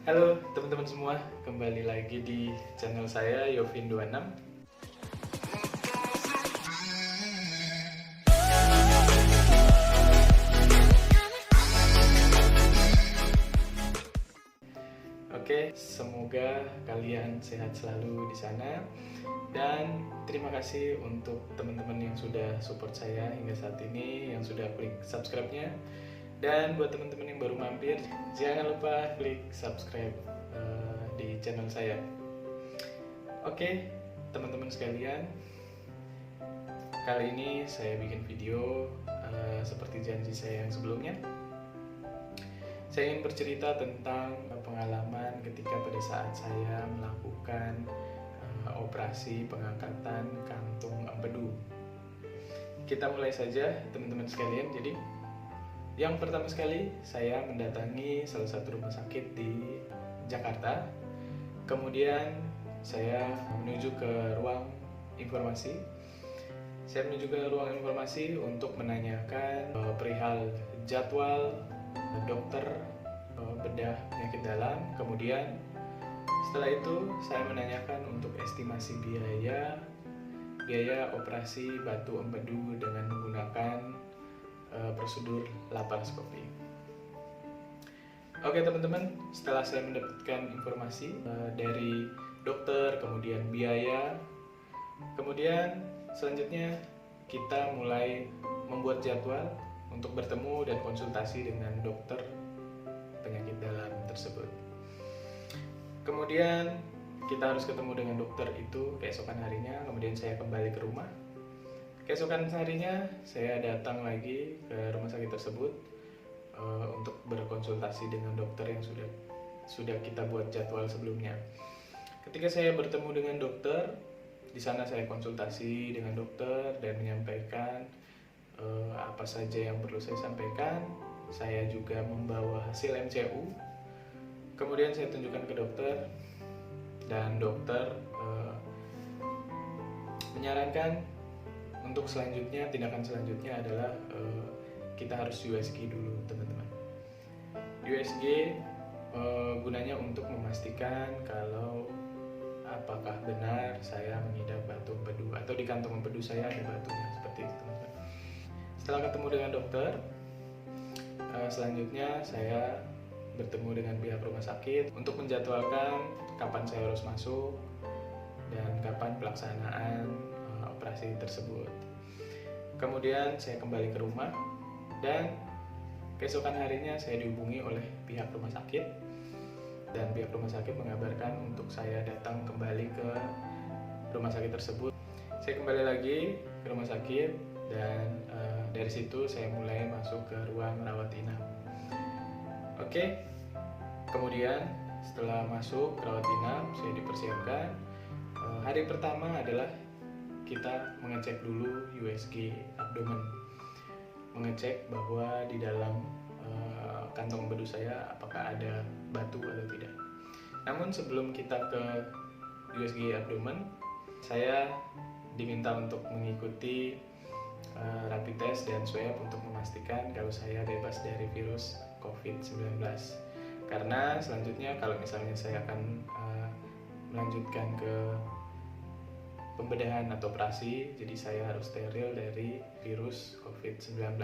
Halo teman-teman semua, kembali lagi di channel saya Yovin26. Oke, semoga kalian sehat selalu di sana. Dan terima kasih untuk teman-teman yang sudah support saya hingga saat ini, yang sudah klik subscribe-nya. Dan buat teman-teman yang baru mampir, jangan lupa klik subscribe di channel saya. Oke, teman-teman sekalian, kali ini saya bikin video seperti janji saya yang sebelumnya. Saya ingin bercerita tentang pengalaman ketika pada saat saya melakukan operasi pengangkatan kantung empedu. Kita mulai saja teman-teman sekalian. Jadi yang pertama sekali saya mendatangi salah satu rumah sakit di Jakarta. Kemudian saya menuju ke ruang informasi. Saya menuju ke ruang informasi untuk menanyakan perihal jadwal dokter bedah penyakit dalam. Kemudian setelah itu saya menanyakan untuk estimasi biaya operasi batu empedu dengan menggunakan prosedur laparoskopi. Oke teman-teman, setelah saya mendapatkan informasi dari dokter, kemudian biaya, kemudian selanjutnya kita mulai membuat jadwal untuk bertemu dan konsultasi dengan dokter penyakit dalam tersebut. Kemudian kita harus ketemu dengan dokter itu keesokan harinya, kemudian saya kembali ke rumah. Keesokan harinya saya datang lagi ke rumah sakit tersebut untuk berkonsultasi dengan dokter yang sudah kita buat jadwal sebelumnya. Ketika saya bertemu dengan dokter, di sana saya konsultasi dengan dokter dan menyampaikan apa saja yang perlu saya sampaikan. Saya juga membawa hasil MCU. Kemudian saya tunjukkan ke dokter dan dokter menyarankan untuk selanjutnya, tindakan selanjutnya adalah kita harus USG dulu teman-teman. USG gunanya untuk memastikan kalau apakah benar saya mengidap batu empedu atau di kantong empedu saya ada batunya, seperti itu teman-teman. Setelah ketemu dengan dokter, selanjutnya saya bertemu dengan pihak rumah sakit untuk menjadwalkan kapan saya harus masuk dan kapan pelaksanaan operasi tersebut. Kemudian saya kembali ke rumah dan keesokan harinya saya dihubungi oleh pihak rumah sakit dan pihak rumah sakit mengabarkan untuk saya datang kembali ke rumah sakit tersebut. Saya kembali lagi ke rumah sakit dan dari situ saya mulai masuk ke ruang rawat inap. Oke, kemudian setelah masuk ke rawat inap saya dipersiapkan. Hari pertama adalah kita mengecek dulu USG abdomen, mengecek bahwa di dalam kantong empedu saya apakah ada batu atau tidak. Namun sebelum kita ke USG abdomen, saya diminta untuk mengikuti rapid test dan swab untuk memastikan kalau saya bebas dari virus COVID-19. Karena selanjutnya kalau misalnya saya akan melanjutkan ke pembedahan atau operasi, jadi saya harus steril dari virus COVID-19.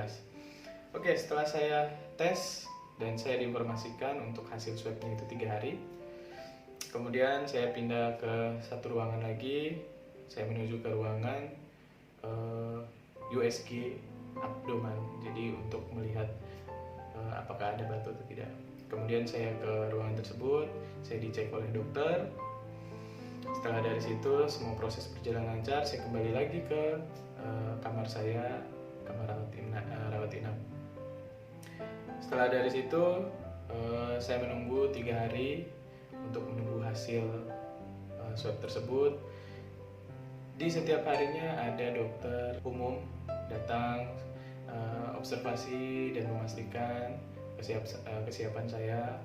Oke, setelah saya tes dan saya diinformasikan untuk hasil swabnya itu 3 hari. Kemudian saya pindah ke satu ruangan lagi. Saya menuju ke ruangan USG abdomen, jadi untuk melihat apakah ada batu atau tidak. Kemudian saya ke ruangan tersebut, saya dicek oleh dokter. Setelah dari situ semua proses berjalan lancar, saya kembali lagi ke kamar saya, kamar rawat inap. Setelah dari situ saya menunggu 3 hari untuk menunggu hasil swab tersebut. Di setiap harinya ada dokter umum datang observasi dan memastikan kesiapan saya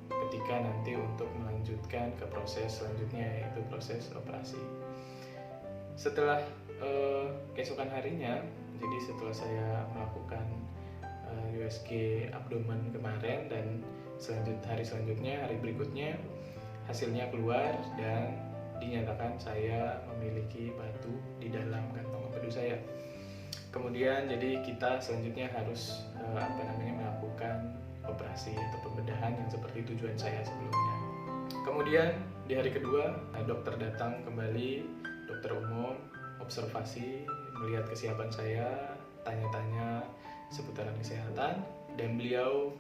ketika nanti untuk melanjutkan ke proses selanjutnya, yaitu proses operasi. Setelah keesokan harinya, jadi setelah saya melakukan USG abdomen kemarin dan hari selanjutnya, hari berikutnya hasilnya keluar dan dinyatakan saya memiliki batu di dalam kantong empedu saya. Kemudian jadi kita selanjutnya harus melakukan operasi atau pembedahan yang seperti tujuan saya sebelumnya. Kemudian di hari kedua dokter datang kembali, dokter umum observasi, melihat kesiapan saya, tanya-tanya seputaran kesehatan, dan beliau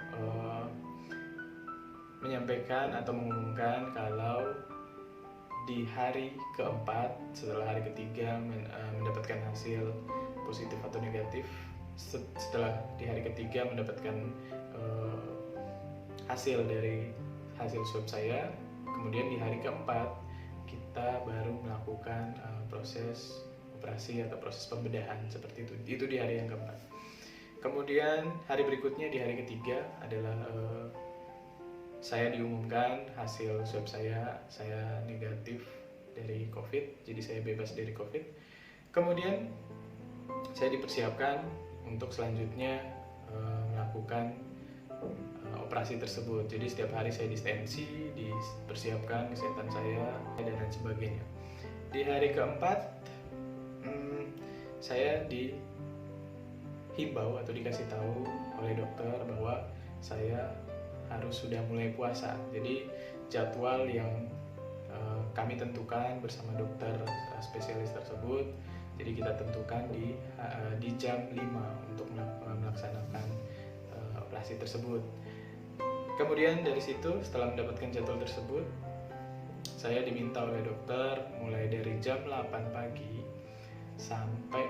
menyampaikan atau mengumumkan kalau di hari keempat setelah hari ketiga mendapatkan hasil positif atau negatif, setelah di hari ketiga mendapatkan hasil dari hasil swab saya, kemudian di hari keempat kita baru melakukan proses operasi atau proses pembedahan seperti itu di hari yang keempat. Kemudian hari berikutnya di hari ketiga adalah saya diumumkan hasil swab saya negatif dari COVID, jadi saya bebas dari COVID. Kemudian saya dipersiapkan untuk selanjutnya melakukan operasi tersebut. Jadi setiap hari saya distensi, dipersiapkan kesehatan saya dan lain sebagainya. Di hari keempat saya dihimbau atau dikasih tahu oleh dokter bahwa saya harus sudah mulai puasa. Jadi jadwal yang kami tentukan bersama dokter spesialis tersebut, jadi kita tentukan di jam 5 untuk melaksanakan operasi tersebut. Kemudian dari situ setelah mendapatkan jadwal tersebut, saya diminta oleh dokter mulai dari jam 8 pagi sampai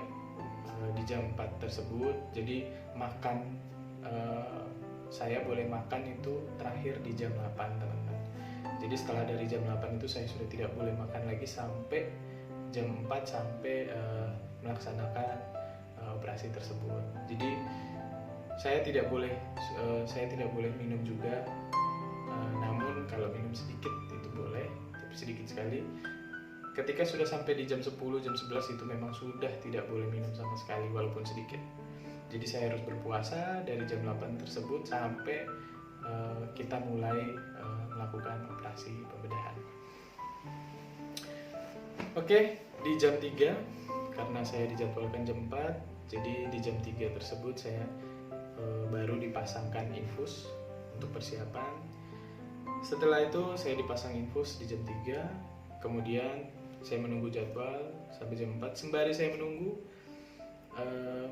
di jam 4 tersebut. Jadi makan saya boleh makan itu terakhir di jam 8, teman-teman. Jadi setelah dari jam 8 itu saya sudah tidak boleh makan lagi sampai jam 4 sampai melaksanakan operasi tersebut. Jadi saya tidak boleh minum juga. Namun kalau minum sedikit itu boleh, tapi sedikit sekali. Ketika sudah sampai di jam 10, jam 11 itu memang sudah tidak boleh minum sama sekali walaupun sedikit. Jadi saya harus berpuasa dari jam 8 tersebut sampai kita mulai melakukan operasi pembedahan. Oke, di jam 3 karena saya dijadwalkan jam 4, jadi di jam 3 tersebut saya baru dipasangkan infus untuk persiapan. Setelah itu saya dipasang infus di jam 3, kemudian saya menunggu jadwal sampai jam 4. Sembari saya menunggu,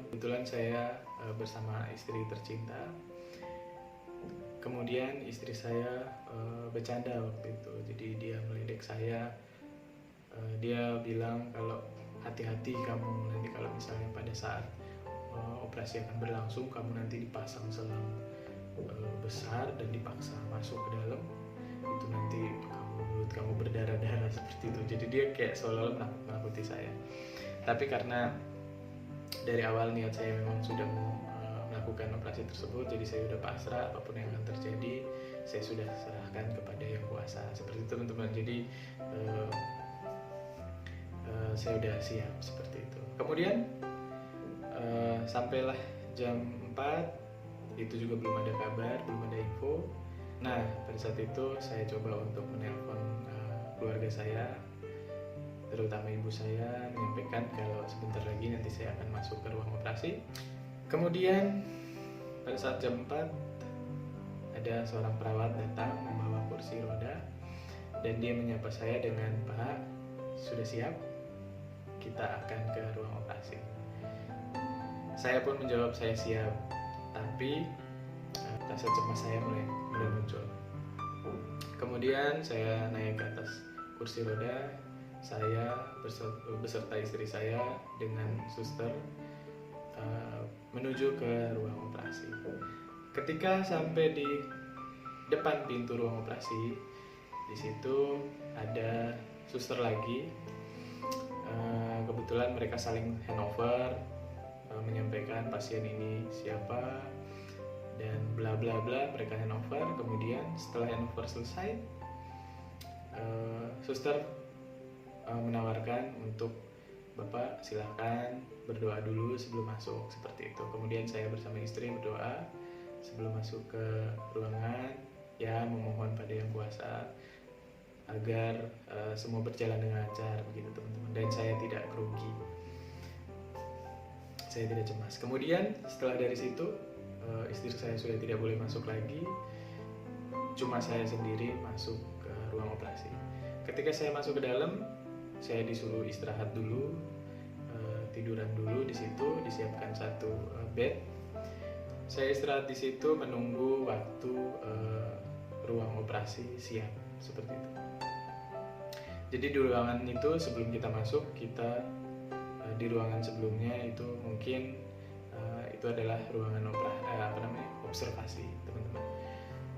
kebetulan saya bersama istri tercinta. Kemudian istri saya bercanda waktu itu, jadi dia meledek saya. Dia bilang kalau hati-hati kamu nanti kalau misalnya pada saat operasi akan berlangsung, kamu nanti dipasang selang besar dan dipaksa masuk ke dalam, itu nanti mulut kamu berdarah-darah seperti itu. Jadi dia kayak seolah-olah menakuti saya. Tapi karena dari awal niat saya memang sudah mau melakukan operasi tersebut, jadi saya sudah pasrah, apapun yang akan terjadi saya sudah serahkan kepada yang kuasa, seperti itu, teman-teman. Jadi saya sudah siap seperti itu. Kemudian sampailah jam 4, itu juga belum ada kabar, belum ada info. Nah, pada saat itu saya coba untuk menelpon keluarga saya, terutama ibu saya, menyampaikan kalau sebentar lagi nanti saya akan masuk ke ruang operasi. Kemudian pada saat jam 4 ada seorang perawat datang membawa kursi roda dan dia menyapa saya dengan, "Pak, sudah siap? Kita akan ke ruang operasi." Saya pun menjawab saya siap, tapi rasa cemas saya mulai muncul. Kemudian saya naik ke atas kursi roda, saya beserta istri saya dengan suster menuju ke ruang operasi. Ketika sampai di depan pintu ruang operasi, di situ ada suster lagi. Kebetulan mereka saling handover, menyampaikan pasien ini siapa dan bla bla bla, mereka handover. Kemudian setelah handover selesai, suster menawarkan untuk Bapak silahkan berdoa dulu sebelum masuk, seperti itu. Kemudian saya bersama istri berdoa sebelum masuk ke ruangan. agar semua berjalan dengan lancar begitu teman-teman, dan saya tidak grogi, saya tidak cemas. Kemudian setelah dari situ istri saya sudah tidak boleh masuk lagi, cuma saya sendiri masuk ke ruang operasi. Ketika saya masuk ke dalam, saya disuruh istirahat dulu, tiduran dulu di situ, disiapkan satu bed. Saya istirahat di situ menunggu waktu ruang operasi siap seperti itu. Jadi di ruangan itu sebelum kita masuk, kita di ruangan sebelumnya itu mungkin itu adalah ruangan observasi teman-teman.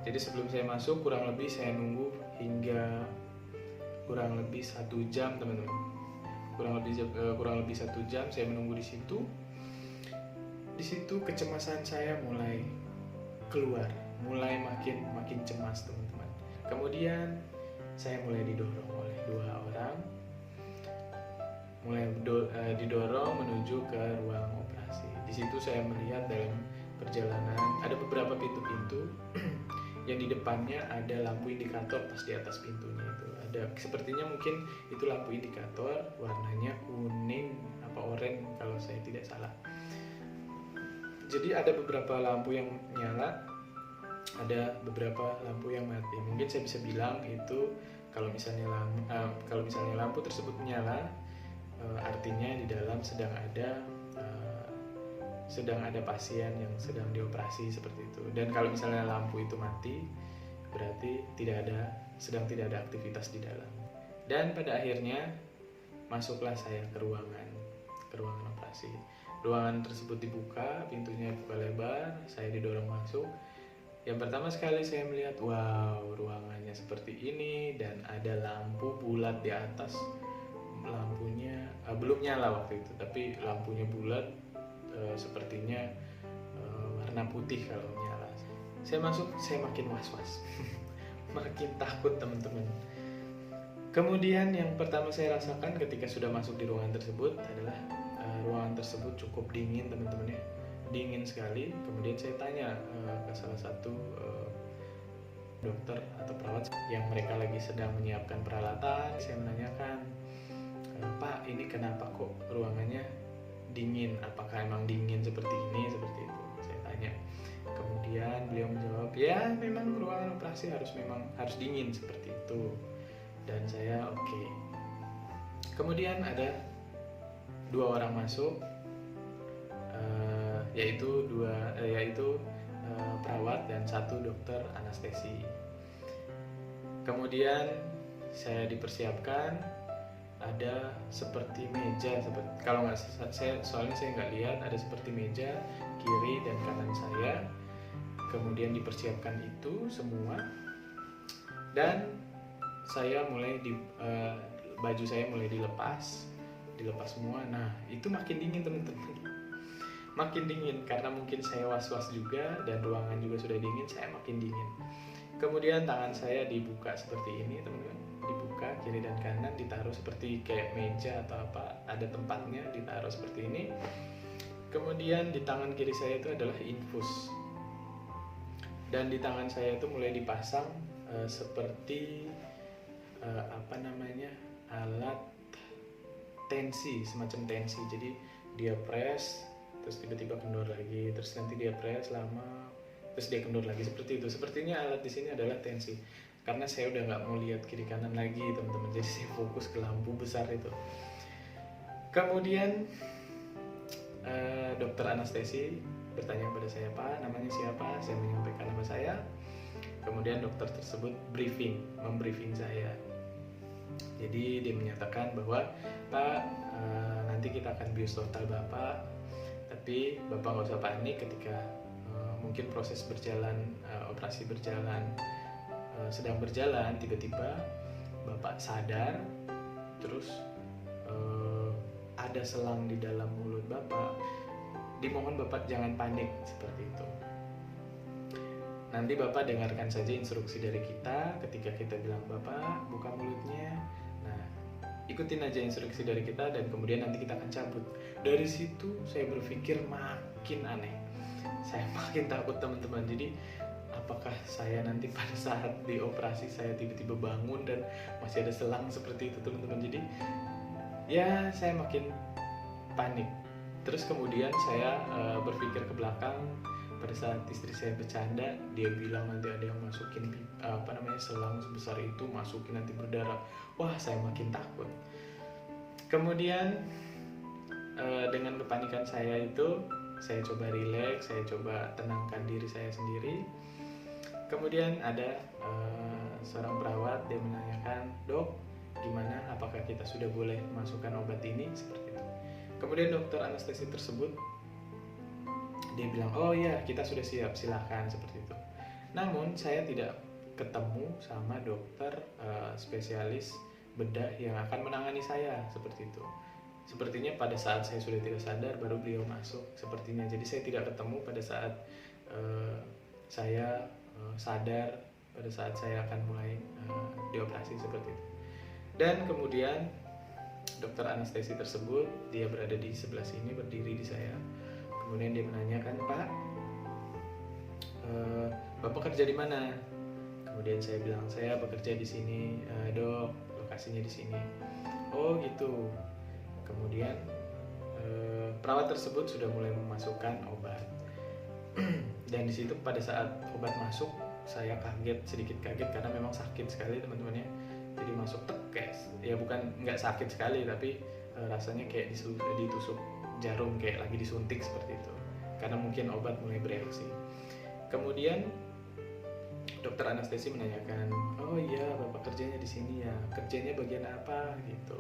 Jadi sebelum saya masuk kurang lebih saya nunggu hingga kurang lebih 1 jam teman-teman. Kurang lebih 1 jam saya menunggu di situ. Di situ kecemasan saya mulai keluar, mulai makin cemas teman-teman. Kemudian saya mulai didorong oleh 2 orang, didorong menuju ke ruang operasi. Di situ saya melihat dalam perjalanan ada beberapa pintu-pintu yang di depannya ada lampu indikator pas di atas pintunya itu. Ada sepertinya mungkin itu lampu indikator, warnanya kuning apa oranye kalau saya tidak salah. Jadi ada beberapa lampu yang nyala, ada beberapa lampu yang mati. Mungkin saya bisa bilang itu kalau misalnya lampu tersebut menyala, artinya di dalam sedang ada pasien yang sedang dioperasi seperti itu. Dan kalau misalnya lampu itu mati, berarti sedang tidak ada aktivitas di dalam. Dan pada akhirnya masuklah saya ke ruangan operasi. Ruangan tersebut dibuka, pintunya buka lebar, saya didorong masuk. Yang pertama sekali saya melihat, wow, ruangannya seperti ini dan ada lampu bulat di atas. Lampunya belum nyala waktu itu, tapi lampunya bulat, sepertinya warna putih kalau nyala. Saya masuk, saya makin was-was, makin takut teman-teman. Kemudian yang pertama saya rasakan ketika sudah masuk di ruangan tersebut adalah ruangan tersebut cukup dingin teman-teman ya, dingin sekali. Kemudian saya tanya ke salah satu dokter atau perawat yang mereka lagi sedang menyiapkan peralatan. Saya menanyakan, Pak, ini kenapa kok ruangannya dingin? Apakah emang dingin seperti ini, seperti itu? Saya tanya. Kemudian beliau menjawab, ya memang ruangan operasi harus dingin seperti itu. Dan saya oke. Kemudian ada 2 orang masuk, yaitu perawat dan 1 dokter anestesi. Kemudian saya dipersiapkan, ada seperti meja, kalau nggak soalnya saya nggak lihat, ada seperti meja kiri dan kanan saya. Kemudian dipersiapkan itu semua, dan saya baju saya mulai dilepas semua. Nah itu makin dingin teman-teman, makin dingin karena mungkin saya was-was juga dan ruangan juga sudah dingin, saya makin dingin. Kemudian tangan saya dibuka seperti ini teman-teman, dibuka kiri dan kanan, ditaruh seperti kayak meja atau apa, ada tempatnya, ditaruh seperti ini. Kemudian di tangan kiri saya itu adalah infus, dan di tangan saya itu mulai dipasang seperti alat tensi, semacam tensi. Jadi dia press, terus tiba-tiba kendor lagi, terus nanti dia press lama, terus dia kendor lagi, seperti itu. Sepertinya alat di sini adalah tensi, karena saya udah nggak mau lihat kiri kanan lagi teman-teman, jadi saya fokus ke lampu besar itu. Kemudian dokter anestesi bertanya kepada saya, Pak, namanya siapa? Saya menyampaikan nama saya. Kemudian dokter tersebut membriefing saya. Jadi dia menyatakan bahwa, Pak, nanti kita akan bius total Bapak, tapi Bapak nggak usah panik ketika mungkin proses operasi sedang berjalan, tiba-tiba Bapak sadar, terus ada selang di dalam mulut Bapak. Dimohon Bapak jangan panik seperti itu. Nanti Bapak dengarkan saja instruksi dari kita. Ketika kita bilang Bapak buka mulutnya, nah ikutin aja instruksi dari kita, dan kemudian nanti kita akan cabut. Dari situ saya berpikir makin aneh, saya makin takut teman-teman. Jadi apakah saya nanti pada saat dioperasi saya tiba-tiba bangun dan masih ada selang seperti itu teman-teman. Jadi ya saya makin panik. Terus kemudian saya berpikir ke belakang. Pada saat istri saya bercanda, dia bilang nanti ada yang masukin selang sebesar itu, masukin nanti berdarah. Wah, saya makin takut. Kemudian dengan kepanikan saya itu, saya coba rileks, saya coba tenangkan diri saya sendiri. Kemudian ada seorang perawat, dia menanyakan, "Dok, gimana? Apakah kita sudah boleh masukkan obat ini?" Seperti itu. Kemudian dokter anestesi tersebut dia bilang, "Oh ya, kita sudah siap, silahkan," seperti itu. Namun saya tidak ketemu sama dokter spesialis bedah yang akan menangani saya seperti itu. Sepertinya pada saat saya sudah tidak sadar baru beliau masuk sepertinya. Jadi saya tidak ketemu pada saat saya sadar, pada saat saya akan mulai dioperasi seperti itu. Dan kemudian dokter anestesi tersebut dia berada di sebelah sini, berdiri di saya. Kemudian dia menanyakan, "Pak, Bapak kerja di mana?" Kemudian saya bilang, "Saya bekerja di sini, Dok, lokasinya di sini." "Oh gitu." Kemudian perawat tersebut sudah mulai memasukkan obat. Dan di situ pada saat obat masuk, saya kaget, sedikit kaget karena memang sakit sekali teman-teman ya. Jadi masuk tekes, ya bukan nggak sakit sekali tapi rasanya kayak ditusuk jarum, kayak lagi disuntik seperti itu, karena mungkin obat mulai bereaksi. Kemudian dokter anestesi menanyakan, "Oh iya, Bapak kerjanya di sini ya, kerjanya bagian apa?" gitu.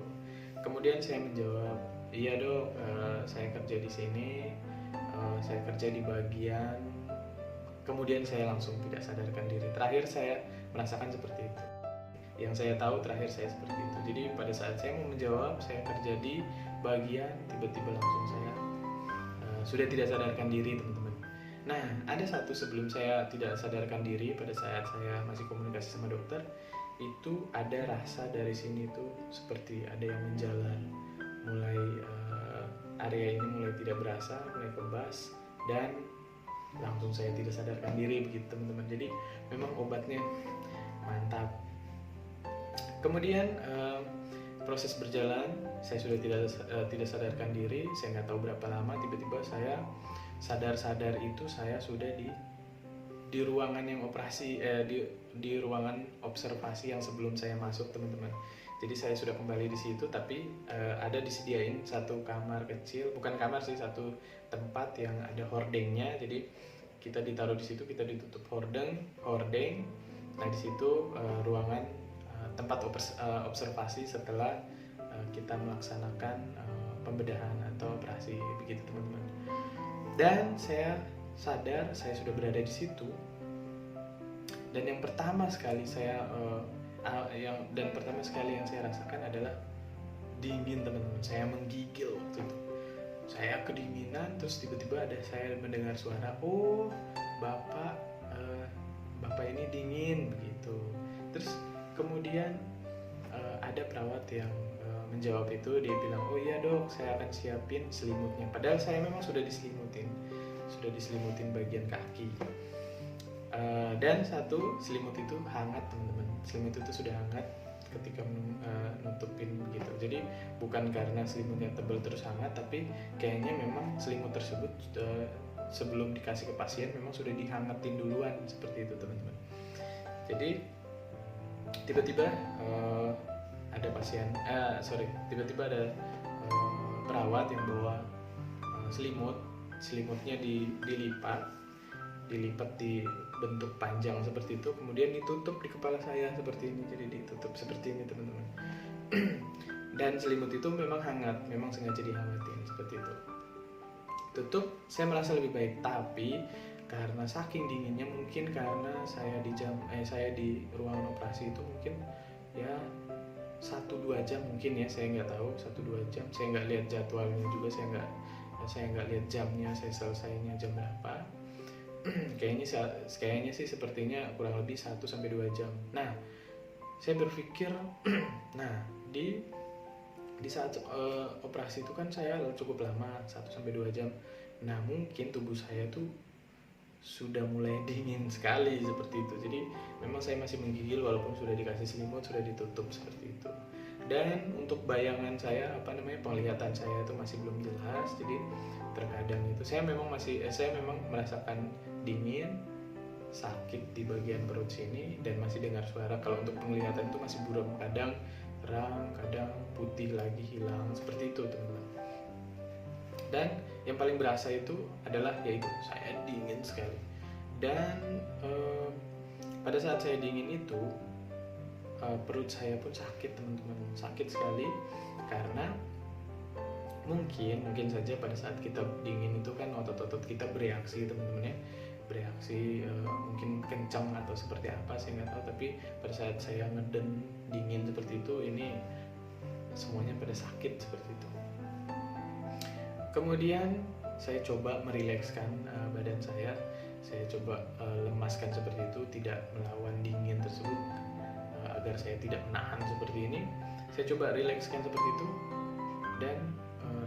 Kemudian saya menjawab, "Iya Dok, saya kerja di sini, saya kerja di bagian." Kemudian saya langsung tidak sadarkan diri. Terakhir saya merasakan seperti itu. Yang saya tahu terakhir saya seperti itu. Jadi pada saat saya mau menjawab, saya kerja di bagian, tiba-tiba langsung saya sudah tidak sadarkan diri teman-teman. Nah, ada satu sebelum saya tidak sadarkan diri pada saat saya masih komunikasi sama dokter, itu ada rasa dari sini tuh seperti ada yang menjalar, mulai area ini mulai tidak berasa, mulai kebas, dan langsung saya tidak sadarkan diri begitu teman-teman. Jadi memang obatnya mantap. Kemudian proses berjalan, saya sudah tidak sadarkan diri, saya nggak tahu berapa lama, tiba-tiba saya sadar itu saya sudah di ruangan yang operasi, di ruangan observasi yang sebelum saya masuk teman-teman. Jadi saya sudah kembali di situ, tapi ada disediain satu kamar kecil, bukan kamar sih, satu tempat yang ada hordengnya. Jadi kita ditaruh di situ, kita ditutup hordeng. Nah di situ ruangan tempat observasi setelah kita melaksanakan pembedahan atau operasi begitu teman-teman. Dan saya sadar saya sudah berada di situ. Dan yang pertama sekali yang saya rasakan adalah dingin teman-teman. Saya menggigil waktu itu. Saya kedinginan, terus tiba-tiba saya mendengar suara, "Oh, Bapak ini dingin," begitu. Terus kemudian ada perawat yang menjawab itu, dia bilang, "Oh iya Dok, saya akan siapin selimutnya." Padahal saya memang sudah diselimutin bagian kaki. Dan satu selimut itu hangat teman-teman. Selimut itu sudah hangat ketika nutupin begitu. Jadi bukan karena selimutnya tebal terus hangat, tapi kayaknya memang selimut tersebut sebelum dikasih ke pasien memang sudah dihangatin duluan seperti itu teman-teman. Jadi tiba-tiba tiba-tiba ada perawat yang bawa selimutnya dilipat di bentuk panjang seperti itu, kemudian ditutup di kepala saya seperti ini. Jadi ditutup seperti ini teman-teman. Dan selimut itu memang hangat, memang sengaja dihangatin seperti itu. Tutup, saya merasa lebih baik, tapi karena saking dinginnya, mungkin karena saya di ruangan operasi itu mungkin ya 1-2 jam mungkin ya, saya nggak tahu, 1-2 jam. Saya nggak lihat jadwalnya juga, saya nggak lihat jamnya, saya selesainya jam berapa. Kayaknya sih sepertinya kurang lebih 1-2 jam. Nah, saya berpikir nah di saat operasi itu kan saya cukup lama, 1-2 jam. Nah mungkin tubuh saya tuh sudah mulai dingin sekali seperti itu. Jadi memang saya masih menggigil walaupun sudah dikasih selimut, sudah ditutup seperti itu. Dan untuk bayangan saya, penglihatan saya itu masih belum jelas. Jadi terkadang itu saya memang merasakan dingin, sakit di bagian perut sini, dan masih dengar suara. Kalau untuk penglihatan itu masih buram, kadang terang, kadang putih lagi hilang, seperti itu teman-teman. Dan yang paling berasa itu adalah yaitu saya dingin sekali. Dan pada saat saya dingin itu perut saya pun sakit teman-teman, sakit sekali, karena mungkin saja pada saat kita dingin itu kan otot-otot kita bereaksi teman-teman ya, bereaksi mungkin kencang atau seperti apa saya nggak tahu, tapi pada saat saya ngeden dingin seperti itu, ini semuanya pada sakit seperti itu. Kemudian saya coba merilekskan badan saya coba lemaskan seperti itu, tidak melawan dingin tersebut, agar saya tidak menahan seperti ini. Saya coba rilekskan seperti itu, dan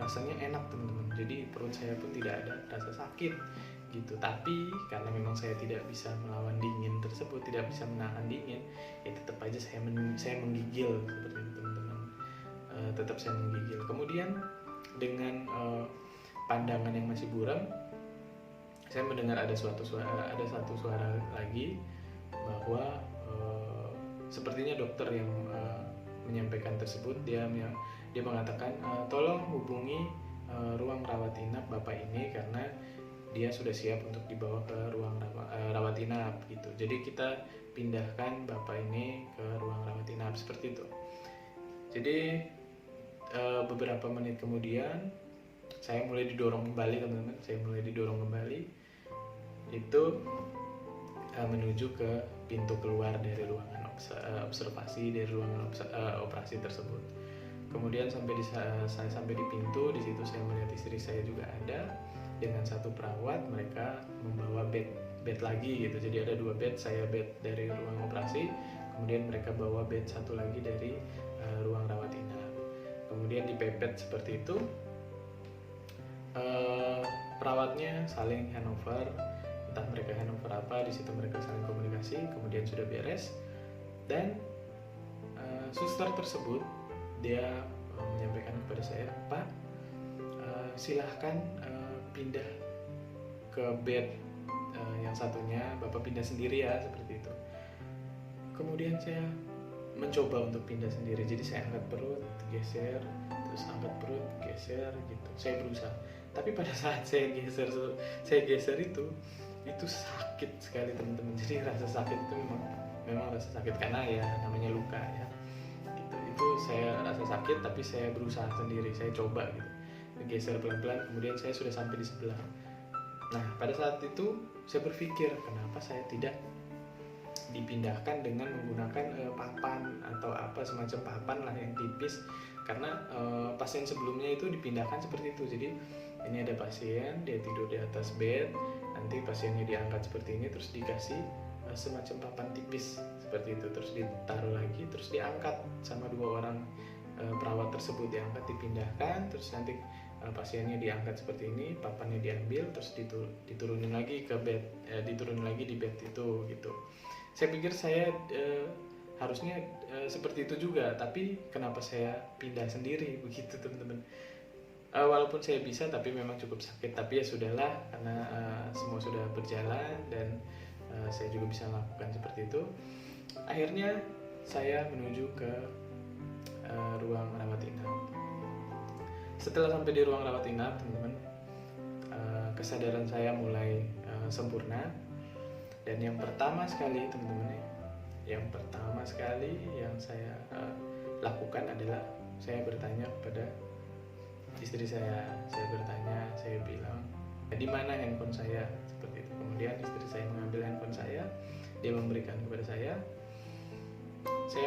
rasanya enak teman-teman. Jadi perut saya pun tidak ada rasa sakit gitu. Tapi karena memang saya tidak bisa melawan dingin tersebut, tidak bisa menahan dingin, ya tetap aja saya menggigil seperti itu teman-teman. Tetap saya menggigil. Kemudian dengan pandangan yang masih buram, saya mendengar ada satu suara lagi, bahwa sepertinya dokter yang menyampaikan tersebut, dia mengatakan tolong hubungi ruang rawat inap Bapak ini, karena dia sudah siap untuk dibawa ke ruang rawat inap gitu. Jadi kita pindahkan Bapak ini ke ruang rawat inap seperti itu. Jadi beberapa menit kemudian saya mulai didorong kembali teman-teman. Saya mulai didorong kembali itu menuju ke pintu keluar dari ruangan observasi, dari ruangan operasi tersebut. Kemudian saya sampai di pintu, di situ saya melihat istri saya juga ada dengan satu perawat. Mereka membawa bed lagi gitu. Jadi ada 2 bed, saya bed dari ruang operasi, kemudian mereka bawa bed satu lagi dari ruang rawat inap. Kemudian dipepet seperti itu. Perawatnya saling handover, entah mereka handover apa, di situ mereka saling komunikasi. Kemudian sudah beres, dan suster tersebut dia menyampaikan kepada saya, Pak, silahkan pindah ke bed yang satunya, Bapak pindah sendiri ya, seperti itu. Kemudian saya mencoba untuk pindah sendiri. Jadi saya angkat perut, geser, terus angkat perut, geser gitu. Saya berusaha. Tapi pada saat saya geser itu sakit sekali teman-teman. Jadi rasa sakit itu memang rasa sakit, karena ya namanya luka ya. Gitu. Itu saya rasa sakit, tapi saya berusaha sendiri. Saya coba gitu, geser pelan-pelan. Kemudian saya sudah sampai di sebelah. Nah pada saat itu saya berpikir, kenapa saya tidak dipindahkan dengan menggunakan papan atau apa semacam papan lah yang tipis, karena pasien sebelumnya itu dipindahkan seperti itu. Jadi ini ada pasien, dia tidur di atas bed, nanti pasiennya diangkat seperti ini, terus dikasih semacam papan tipis seperti itu, terus ditaruh lagi, terus diangkat sama 2 orang perawat tersebut, diangkat, dipindahkan, terus nanti pasiennya diangkat seperti ini, papannya diambil, terus diturunin lagi ke bed, diturunin lagi di bed itu gitu. Saya pikir saya harusnya seperti itu juga, tapi kenapa saya pindah sendiri begitu teman-teman. Walaupun saya bisa, tapi memang cukup sakit. Tapi ya sudahlah, karena semua sudah berjalan dan saya juga bisa melakukan seperti itu. Akhirnya saya menuju ke ruang rawat inap. Setelah sampai di ruang rawat inap, teman-teman, kesadaran saya mulai sempurna. Dan yang pertama sekali teman-teman, yang saya lakukan adalah saya bertanya kepada istri saya bertanya, saya bilang, di mana handphone saya, seperti itu. Kemudian istri saya mengambil handphone saya, dia memberikan kepada saya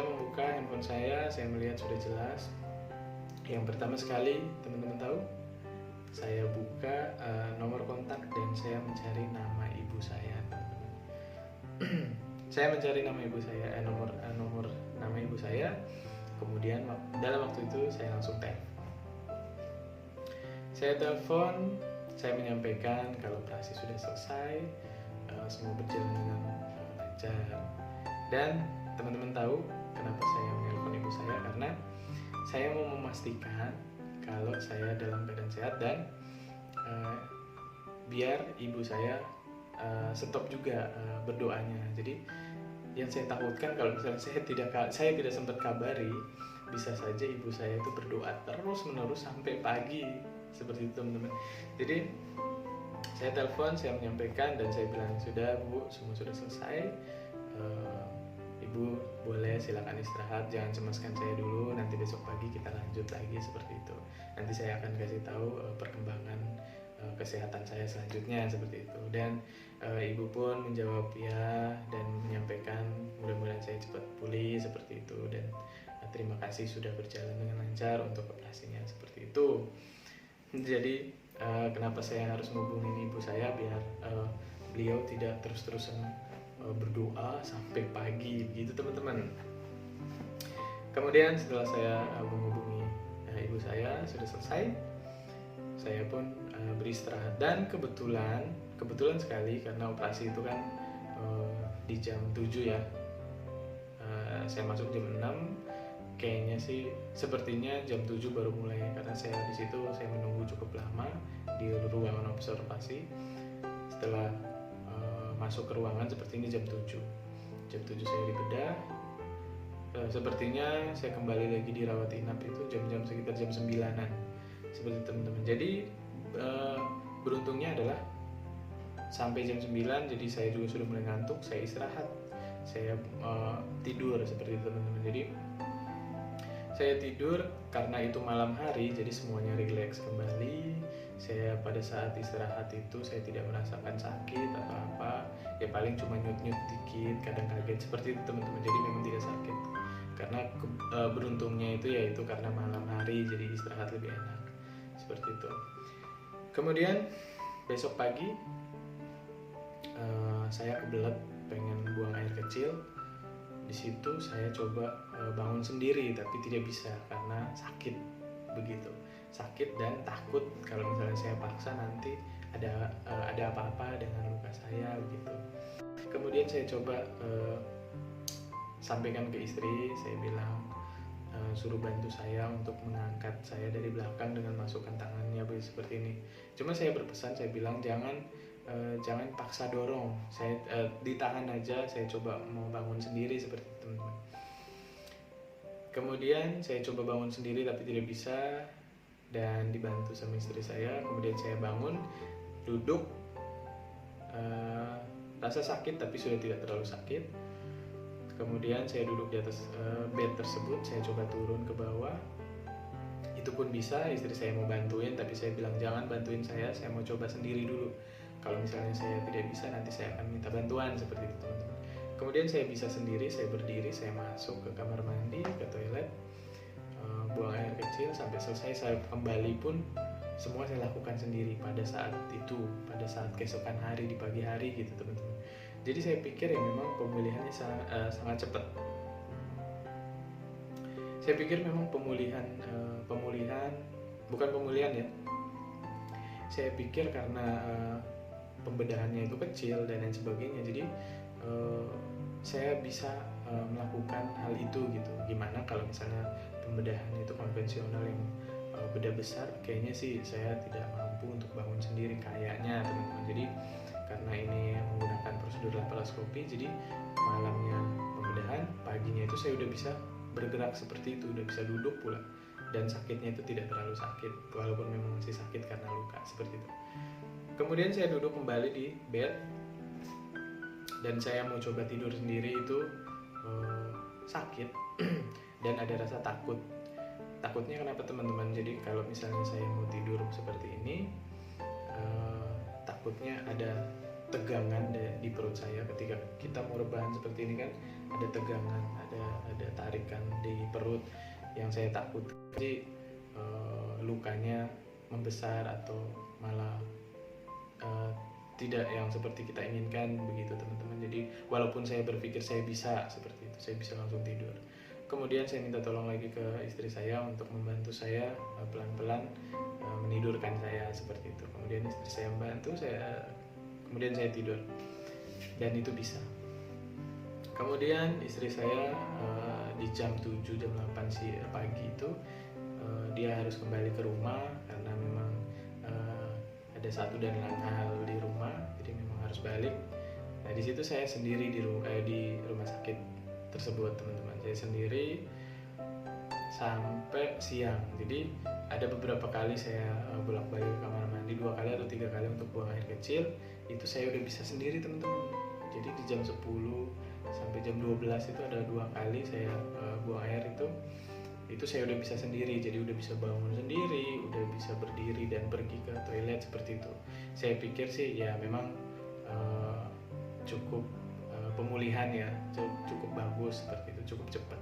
membuka handphone saya melihat sudah jelas. Yang pertama sekali teman-teman tahu, saya buka nomor kontak dan saya mencari nama ibu saya. Saya mencari nama ibu saya, nomor nama ibu saya. Kemudian dalam waktu itu saya langsung telepon, saya menyampaikan kalau operasi sudah selesai, semua berjalan dengan lancar. Dan teman-teman tahu kenapa saya menelpon ibu saya? Karena saya mau memastikan kalau saya dalam keadaan sehat dan biar ibu saya stop juga berdoanya. Jadi yang saya takutkan kalau misalnya saya tidak sempat kabari, bisa saja ibu saya itu berdoa terus menerus sampai pagi seperti itu teman-teman. Jadi saya telepon, saya menyampaikan dan saya bilang sudah Bu, semua sudah selesai. Ibu boleh silakan istirahat, jangan cemaskan saya dulu, nanti besok pagi kita lanjut lagi seperti itu. Nanti saya akan kasih tahu perkembangan kesehatan saya selanjutnya seperti itu. Dan ibu pun menjawab ya dan menyampaikan mudah-mudahan saya cepat pulih seperti itu, dan terima kasih sudah berjalan dengan lancar untuk operasinya seperti itu. Jadi kenapa saya harus menghubungi ibu saya biar beliau tidak terus-terusan berdoa sampai pagi gitu teman-teman. Kemudian setelah saya menghubungi ibu saya sudah selesai, saya pun beristirahat. Dan kebetulan sekali karena operasi itu kan di jam 7 ya, saya masuk jam 6, kayaknya sih sepertinya jam 7 baru mulai, karena saya di situ saya menunggu cukup lama di ruangan observasi. Setelah masuk ke ruangan sepertinya jam 7 saya dibedah. Sepertinya saya kembali lagi dirawat inap itu jam-jam sekitar jam 9-an seperti teman-teman. Jadi beruntungnya adalah sampai jam 9, jadi saya juga sudah mulai ngantuk, saya istirahat, saya tidur seperti itu teman-teman. Jadi saya tidur karena itu malam hari, jadi semuanya rileks kembali. Saya pada saat istirahat itu saya tidak merasakan sakit atau apa, ya paling cuma nyut-nyut dikit, kadang kaget seperti itu teman-teman. Jadi memang tidak sakit, karena beruntungnya itu yaitu karena malam hari, jadi istirahat lebih enak seperti itu. Kemudian besok pagi saya kebelet pengen buang air kecil. Di situ saya coba bangun sendiri tapi tidak bisa karena sakit begitu. Sakit dan takut kalau misalnya saya paksa nanti ada apa-apa dengan luka saya begitu. Kemudian saya coba sampaikan ke istri, saya bilang suruh bantu saya untuk mengangkat saya dari belakang dengan masukkan tangannya seperti ini. Cuma saya berpesan, saya bilang jangan paksa dorong, saya ditahan aja, saya coba mau bangun sendiri seperti itu teman-teman. Kemudian saya coba bangun sendiri tapi tidak bisa, dan dibantu sama istri saya. Kemudian saya bangun, duduk, rasa sakit tapi sudah tidak terlalu sakit. Kemudian saya duduk di atas bed tersebut, saya coba turun ke bawah. Itu pun bisa, istri saya mau bantuin tapi saya bilang jangan bantuin saya mau coba sendiri dulu. Kalau misalnya saya tidak bisa, nanti saya akan minta bantuan seperti itu teman-teman. Kemudian saya bisa sendiri, saya berdiri, saya masuk ke kamar mandi, ke toilet, buang air kecil sampai selesai. Saya kembali pun semua saya lakukan sendiri pada saat itu, pada saat keesokan hari di pagi hari gitu teman-teman. Jadi saya pikir ya memang pemulihannya sangat cepat. Saya pikir memang pemulihan bukan pemulihan ya. Saya pikir karena pembedahannya itu kecil dan lain sebagainya, jadi saya bisa melakukan hal itu gitu. Gimana kalau misalnya pembedahan itu konvensional yang bedah besar, kayaknya sih saya tidak mampu untuk bangun sendiri kayaknya teman-teman. Jadi karena ini menggunakan prosedur laparoskopi, jadi malamnya pembedahan, paginya itu saya udah bisa bergerak seperti itu, udah bisa duduk pula, dan sakitnya itu tidak terlalu sakit walaupun memang masih sakit karena luka seperti itu. Kemudian saya duduk kembali di bed dan saya mau coba tidur sendiri, itu sakit dan ada rasa takut. Takutnya kenapa teman-teman? Jadi kalau misalnya saya mau tidur seperti ini, takutnya ada tegangan di perut saya ketika kita mau rebahan seperti ini kan, ada tegangan, ada tarikan di perut yang saya takut. Jadi lukanya membesar atau malah tidak yang seperti kita inginkan begitu teman-teman. Jadi walaupun saya berpikir saya bisa seperti itu, saya bisa langsung tidur. Kemudian saya minta tolong lagi ke istri saya untuk membantu saya pelan-pelan menidurkan saya seperti itu. Kemudian istri saya membantu, kemudian saya tidur. dan itu bisa. Kemudian istri saya di jam 7 jam 8 pagi itu dia harus kembali ke rumah karena memang ada satu dan lain hal di rumah, jadi memang harus balik. Nah di situ saya sendiri di rumah sakit tersebut, teman-teman. Saya sendiri sampai siang. Jadi ada beberapa kali saya bolak-balik ke kamar mandi 2 kali atau 3 kali untuk buang air kecil. Itu saya udah bisa sendiri, teman-teman. Jadi di jam 10 sampai jam 12 itu ada 2 kali saya buang air itu saya udah bisa sendiri. Jadi udah bisa bangun sendiri, udah bisa berdiri dan pergi ke toilet seperti itu. Saya pikir sih ya memang cukup pemulihan ya, cukup bagus seperti itu, cukup cepat.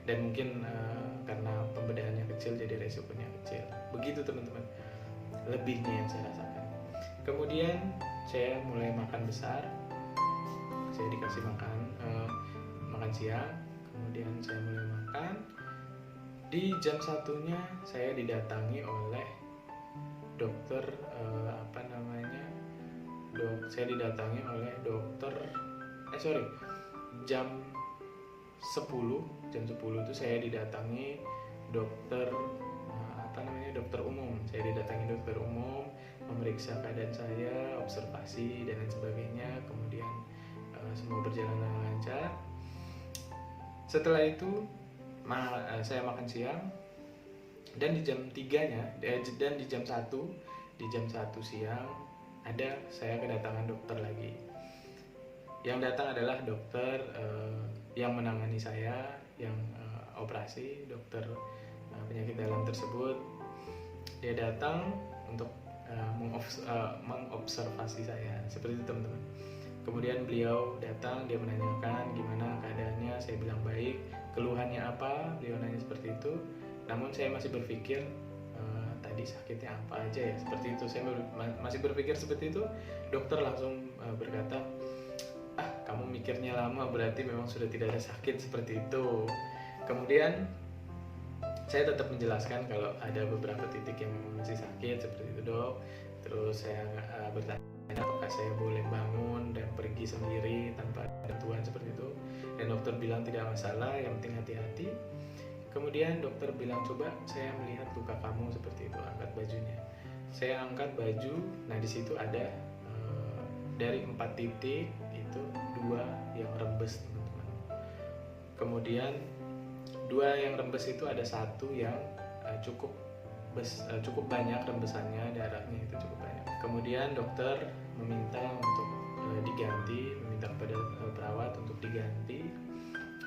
Dan mungkin karena pembedahannya kecil jadi resikonya kecil. Begitu, teman-teman, lebihnya yang saya rasakan. Kemudian saya mulai makan besar. Saya dikasih makan siang. Kemudian saya mulai makan. Di jam 1-nya saya didatangi oleh dokter saya didatangi oleh dokter jam 10 itu saya didatangi dokter dokter umum. Saya didatangi dokter umum, memeriksa keadaan saya, observasi dan lain sebagainya. Kemudian semua berjalan dengan lancar. Setelah itu saya makan siang, dan di jam 3-nya dan di jam 1 siang saya kedatangan dokter lagi. Yang datang adalah dokter yang menangani saya, yang operasi, dokter penyakit dalam tersebut. Dia datang untuk mengobservasi saya, seperti itu, teman-teman. Kemudian beliau datang, dia menanyakan gimana keadaannya. Saya bilang baik. Keluhannya apa? Beliau nanya seperti itu. Namun saya masih berpikir tadi sakitnya apa aja ya, seperti itu. Saya masih berpikir seperti itu. Dokter langsung berkata, kamu mikirnya lama, berarti memang sudah tidak ada sakit, seperti itu. Kemudian saya tetap menjelaskan kalau ada beberapa titik yang memang masih sakit, seperti itu, dok. Terus saya bertanya apakah saya boleh bangun dan pergi sendiri tanpa bantuan, seperti itu. Dan dokter bilang tidak masalah, yang penting hati-hati. Kemudian dokter bilang, coba saya melihat luka kamu, seperti itu, angkat bajunya. Saya angkat baju. Nah di situ ada dari 4 titik itu 2 yang rembes, teman-teman. Kemudian 2 yang rembes itu ada 1 yang cukup banyak rembesannya, darahnya itu cukup banyak. Kemudian dokter meminta untuk diganti, meminta kepada perawat untuk diganti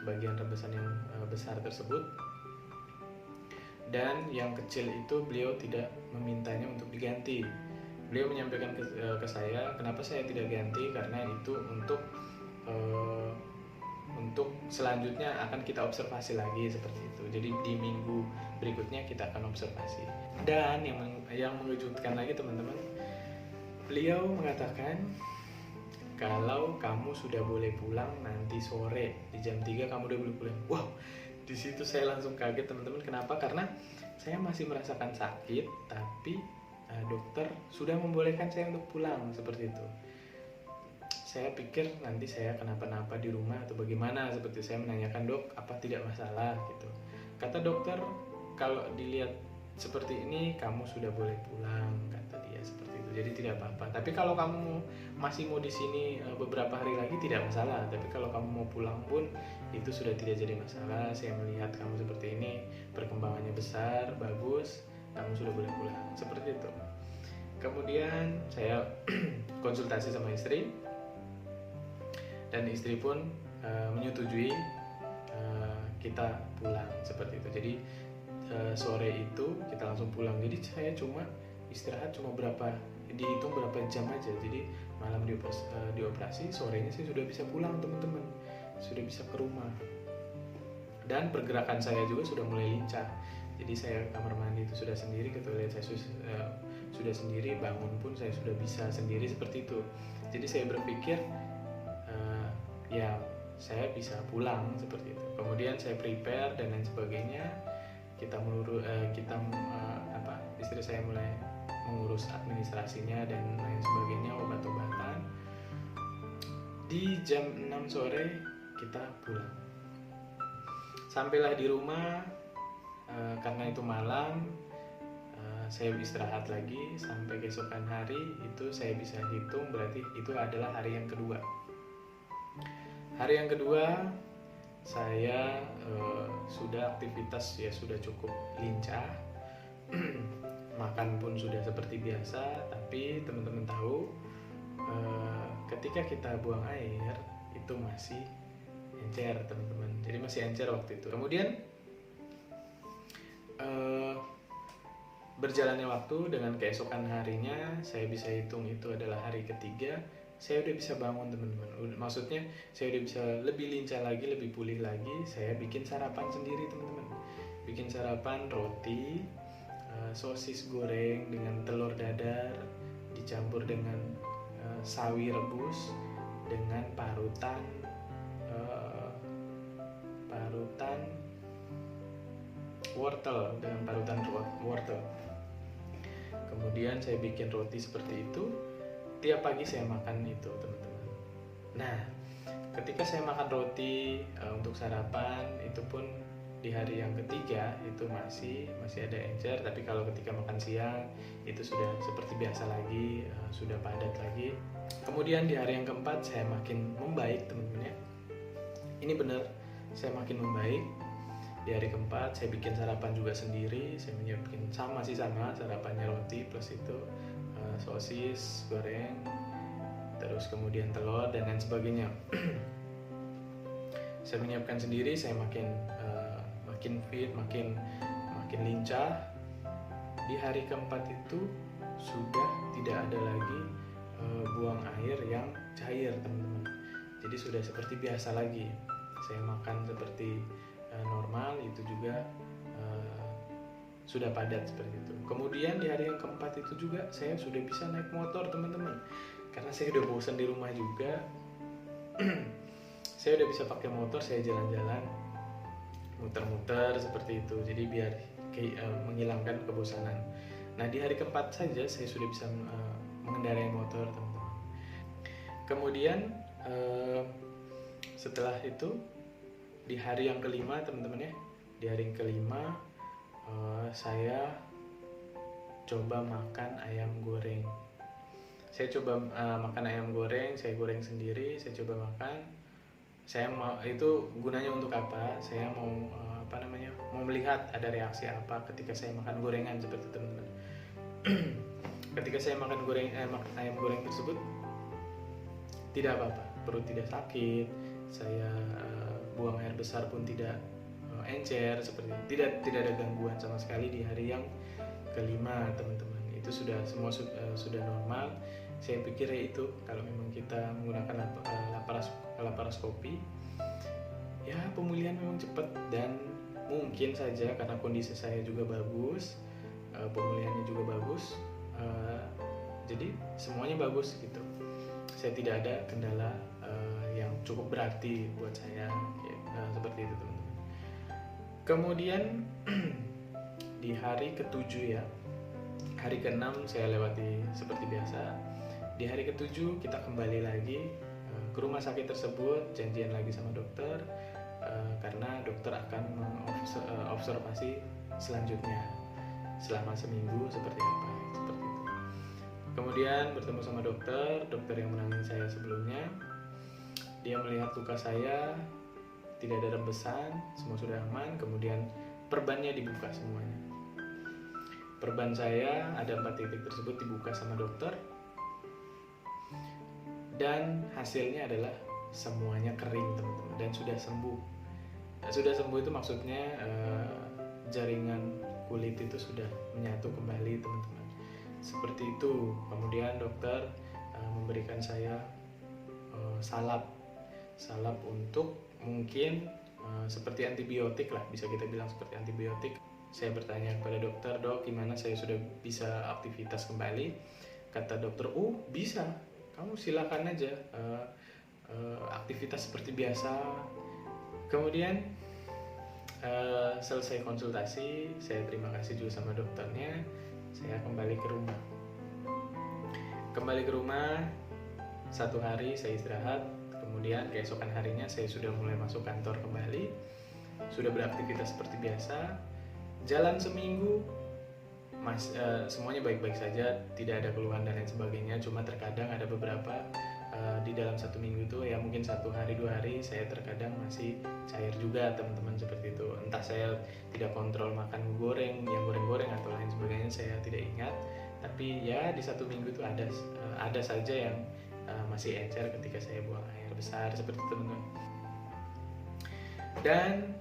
bagian rembesan yang besar tersebut. Dan yang kecil itu beliau tidak memintanya untuk diganti. Beliau menyampaikan ke saya, kenapa saya tidak ganti, karena itu untuk selanjutnya akan kita observasi lagi, seperti itu. Jadi di minggu berikutnya kita akan observasi. Dan yang mengejutkan lagi, teman-teman, beliau mengatakan kalau kamu sudah boleh pulang nanti sore di jam 3 kamu udah boleh pulang. Wow, di situ saya langsung kaget, teman-teman. Kenapa? Karena saya masih merasakan sakit, tapi dokter sudah membolehkan saya untuk pulang, seperti itu. Saya pikir nanti saya kenapa-napa di rumah atau bagaimana, seperti saya menanyakan, dok, apa tidak masalah gitu. Kata dokter, kalau dilihat seperti ini kamu sudah boleh pulang, kata dia, seperti itu. Jadi tidak apa-apa. Tapi kalau kamu masih mau di sini beberapa hari lagi tidak masalah. Tapi kalau kamu mau pulang pun itu sudah tidak jadi masalah. Saya melihat kamu seperti ini, perkembangannya besar, bagus, kamu sudah boleh pulang, seperti itu. Kemudian saya konsultasi sama istri, dan istri pun menyetujui kita pulang, seperti itu. Jadi sore itu kita langsung pulang. Jadi saya cuma istirahat dihitung berapa jam aja. Jadi malam dioperasi, sorenya saya sudah bisa pulang, teman-teman, sudah bisa ke rumah. Dan pergerakan saya juga sudah mulai lincah. Jadi saya kamar mandi itu sudah sendiri, ke toilet saya sudah sendiri, bangun pun saya sudah bisa sendiri, seperti itu. Jadi saya berpikir ya saya bisa pulang, seperti itu. Kemudian saya prepare dan lain sebagainya. Istri saya mulai mengurus administrasinya dan lain sebagainya, obat-obatan. Di jam 6 sore kita pulang. Sampailah di rumah, karena itu malam, saya istirahat lagi sampai keesokan hari. Itu saya bisa hitung, berarti itu adalah hari yang kedua. Hari yang kedua saya sudah aktivitas ya sudah cukup lincah. Makan pun sudah seperti biasa, tapi teman-teman tahu ketika kita buang air itu masih encer, teman-teman. Jadi masih encer waktu itu. Kemudian berjalannya waktu, dengan keesokan harinya saya bisa hitung itu adalah hari ketiga, saya udah bisa bangun, teman-teman. Maksudnya saya udah bisa lebih lincah lagi, lebih pulih lagi. Saya bikin sarapan sendiri, teman-teman. Bikin sarapan roti, sosis goreng dengan telur dadar dicampur dengan sawi rebus dengan parutan wortel, dengan parutan wortel. Kemudian saya bikin roti seperti itu. Tiap pagi saya makan itu, teman-teman. Nah, ketika saya makan roti untuk sarapan, itu pun di hari yang ketiga itu masih ada encer. Tapi kalau ketika makan siang itu sudah seperti biasa lagi, sudah padat lagi. Kemudian di hari yang keempat saya makin membaik, teman-teman ya. Ini benar, saya makin membaik. Di hari keempat saya bikin sarapan juga sendiri. Saya menyiapkan sama sarapannya roti plus itu sosis goreng, terus kemudian telur dan lain sebagainya. Saya menyiapkan sendiri. Saya makin fit, makin lincah. Di hari keempat itu sudah tidak ada lagi buang air yang cair, teman-teman. Jadi sudah seperti biasa lagi. Saya makan seperti normal, itu juga sudah padat seperti itu. Kemudian di hari yang keempat itu juga saya sudah bisa naik motor, teman-teman, karena saya udah bosan di rumah juga. Saya udah bisa pakai motor, saya jalan-jalan muter-muter seperti itu, jadi biar menghilangkan kebosanan. Nah, di hari keempat saja saya sudah bisa mengendarai motor, teman-teman. Kemudian setelah itu di hari yang kelima, teman-teman ya, di hari yang kelima saya coba makan ayam goreng. Saya coba makan ayam goreng, saya goreng sendiri, saya coba makan. Saya mau, itu gunanya untuk apa? Saya mau mau melihat ada reaksi apa ketika saya makan gorengan seperti itu, teman-teman. Ketika saya makan ayam goreng tersebut tidak apa-apa, perut tidak sakit, saya buang air besar pun tidak encer, seperti itu. Tidak ada gangguan sama sekali di hari yang kelima, teman-teman. Itu sudah semua sudah normal. Saya pikir ya itu, kalau memang kita menggunakan laparoskopi, ya pemulihan memang cepat dan mungkin saja karena kondisi saya juga bagus, pemulihannya juga bagus, jadi semuanya bagus gitu. Saya tidak ada kendala yang cukup berarti buat saya, ya, seperti itu, teman-teman. Kemudian di hari ke-7 ya, hari ke-6 saya lewati seperti biasa. Di hari ke-7 kita kembali lagi ke rumah sakit tersebut, janjian lagi sama dokter, karena dokter akan mengobservasi selanjutnya selama seminggu seperti apa, seperti itu. Kemudian bertemu sama dokter yang menangani saya sebelumnya. Dia melihat luka saya, tidak ada rembesan, semua sudah aman. Kemudian perbannya dibuka semuanya. Perban saya ada 4 titik tersebut dibuka sama dokter, dan hasilnya adalah semuanya kering, teman-teman, dan sudah sembuh. Sudah sembuh itu maksudnya jaringan kulit itu sudah menyatu kembali, teman-teman, seperti itu. Kemudian dokter memberikan saya salep untuk mungkin seperti antibiotik lah, bisa kita bilang seperti antibiotik. Saya bertanya kepada dokter, "Dok, gimana saya sudah bisa aktivitas kembali?" Kata dokter, "Oh, bisa, kamu silakan aja aktivitas seperti biasa." Kemudian selesai konsultasi, saya terima kasih juga sama dokternya. Saya kembali ke rumah. 1 hari saya istirahat, kemudian keesokan harinya saya sudah mulai masuk kantor kembali, sudah beraktivitas seperti biasa. Jalan seminggu, semuanya baik-baik saja, tidak ada keluhan dan lain sebagainya. Cuma terkadang ada beberapa di dalam satu minggu itu ya mungkin 1 hari 2 hari saya terkadang masih cair juga teman-teman, seperti itu. Entah saya tidak kontrol makan goreng, yang goreng-goreng atau lain sebagainya, saya tidak ingat. Tapi ya di 1 minggu itu ada saja yang masih encer ketika saya buang air besar, seperti itu teman-teman. Dan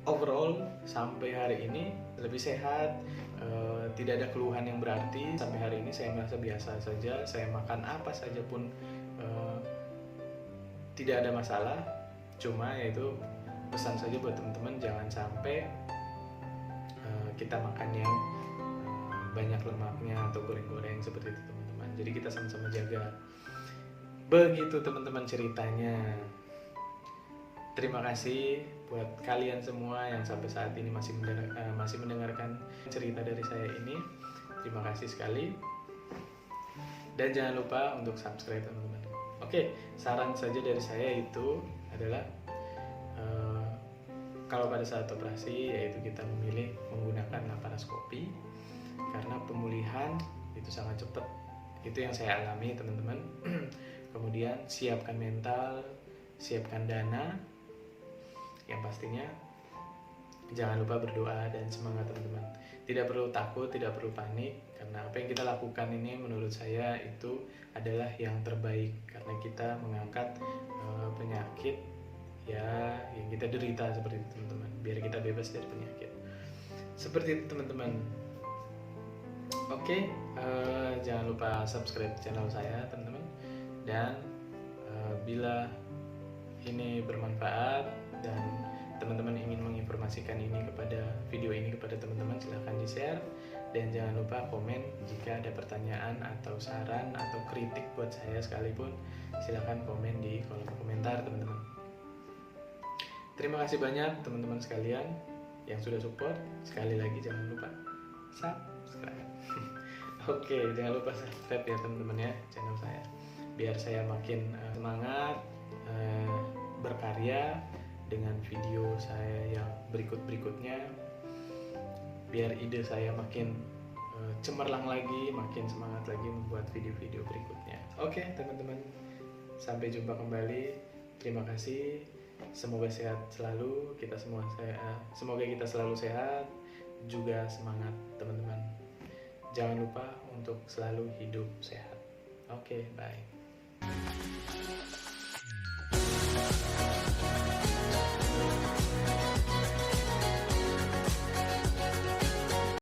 overall sampai hari ini lebih sehat, tidak ada keluhan yang berarti. Sampai hari ini saya merasa biasa saja, saya makan apa saja pun tidak ada masalah. Cuma yaitu pesan saja buat teman-teman, jangan sampai kita makan yang banyak lemaknya atau goreng-goreng seperti itu teman-teman. Jadi kita sama-sama jaga. Begitu teman-teman ceritanya. Terima kasih buat kalian semua yang sampai saat ini masih mendengarkan cerita dari saya ini. Terima kasih sekali. Dan jangan lupa untuk subscribe teman-teman. Oke, saran saja dari saya itu adalah kalau pada saat operasi yaitu kita memilih menggunakan laparoskopi karena pemulihan itu sangat cepat. Itu yang saya alami teman-teman. Kemudian siapkan mental, siapkan dana. Yang pastinya jangan lupa berdoa dan semangat teman-teman. Tidak perlu takut, tidak perlu panik, karena apa yang kita lakukan ini menurut saya itu adalah yang terbaik, karena kita mengangkat penyakit ya yang kita derita seperti itu teman-teman, biar kita bebas dari penyakit. Seperti itu teman-teman. Oke, jangan lupa subscribe channel saya teman-teman. Dan bila ini bermanfaat dan teman-teman ingin menginformasikan video ini kepada teman-teman, silahkan di-share. Dan jangan lupa komen jika ada pertanyaan atau saran atau kritik buat saya sekalipun, silahkan komen di kolom komentar teman-teman. Terima kasih banyak teman-teman sekalian yang sudah support. Sekali lagi jangan lupa subscribe. Oke, jangan lupa subscribe ya teman-teman ya channel saya, biar saya makin semangat berkarya dengan video saya yang berikutnya, biar ide saya makin cemerlang lagi, makin semangat lagi membuat video-video berikutnya. Oke teman-teman, sampai jumpa kembali. Terima kasih, semoga sehat selalu semoga kita selalu sehat, juga semangat teman-teman. Jangan lupa untuk selalu hidup sehat. Oke, bye.